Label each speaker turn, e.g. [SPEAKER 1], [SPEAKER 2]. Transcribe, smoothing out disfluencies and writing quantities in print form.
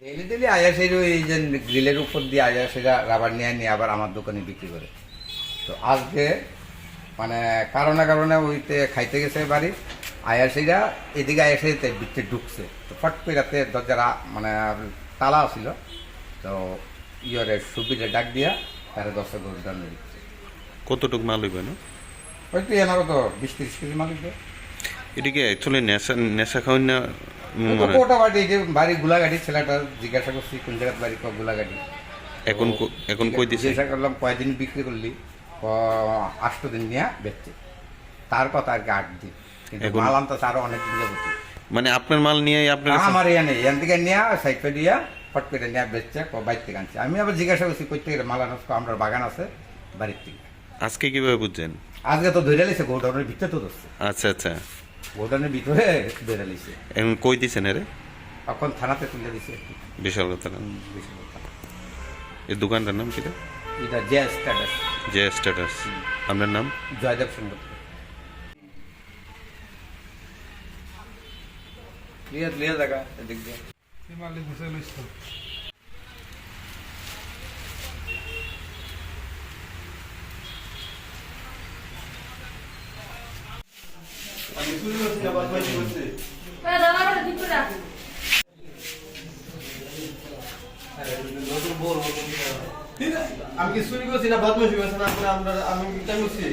[SPEAKER 1] Daily daily আয়া সেই এই যে গ্রিলের উপর দিয়ে আয়া সেটা রাবার নিয়ে নিয়ে আবার আমার দোকানে বিক্রি করে। তো আজকে মানে কারণে কারণে ওইতে খাইতে গেছে বাড়ি, আয়া সেইটা এদিকে আয়া সেই ভিতরে ঢুকছে। তো ফট করে রাতে দরজার মানে তালা ছিল, তো ইয়রে সুবিধে ডাক দিয়া তারা 10 গরু দান দিচ্ছে।
[SPEAKER 2] কতটুক মাল হইবে না?
[SPEAKER 1] হয়তো এনারও তো 20-30 কেজি মালিক।
[SPEAKER 2] এদিকে অ্যাকচুয়ালি নেশা নেশা খাওয়ান না
[SPEAKER 1] ওটা বাড়ি যে বাড়ি গোলাঘাটি, ছেলেটা জিজ্ঞাসা করছি কোন জায়গায় বাড়ি, গোলাঘাটি।
[SPEAKER 2] এখন এখন কই দিছে?
[SPEAKER 1] জিজ্ঞাসা করলাম কয়দিন বিক্রি করলি, 8 দিন নিয়ে বেচছে। তার কথা আর কি 8 দিন, কিন্তু
[SPEAKER 2] এখন-
[SPEAKER 1] মাল আনতেছে আরো অনেক দিন যাবো।
[SPEAKER 2] মানে আপনার মাল নিয়ে আপনার কাছে-
[SPEAKER 1] আমার এখানে এখান থেকে নিয়ে সাইকেল দিয়া ফট করে নিয়ে বেচছে, বাইর থেকে আনছে। আমি আবার জিজ্ঞাসা করছি কই থেকে মাল আনছ, আমরা বাগান আছে বাড়ির থেকে।
[SPEAKER 2] আজকে কিভাবে বুঝছেন?
[SPEAKER 1] আজকে তো ধরে লিছে, গোডাউনের ভিতরে তো ধরছে,
[SPEAKER 2] আচ্ছা আচ্ছা,
[SPEAKER 1] গোডাউনের ভিতরে ধরে লিছে।
[SPEAKER 2] এখন কই দিছেন রে?
[SPEAKER 1] এখন থানাতে তুলে দিছে।
[SPEAKER 2] বিশাল কথা না। এই দোকানটার নাম কিটা?
[SPEAKER 1] এটা যে স্ট্যাটাস,
[SPEAKER 2] যে স্ট্যাটাস। আপনার নাম?
[SPEAKER 1] জয়দেব সিংহ। লিয়ে দেখা এদিক দিয়ে
[SPEAKER 3] আমি কি চুরি করছি না বদমাশি করছি না? আমরা আমি কেন করছি?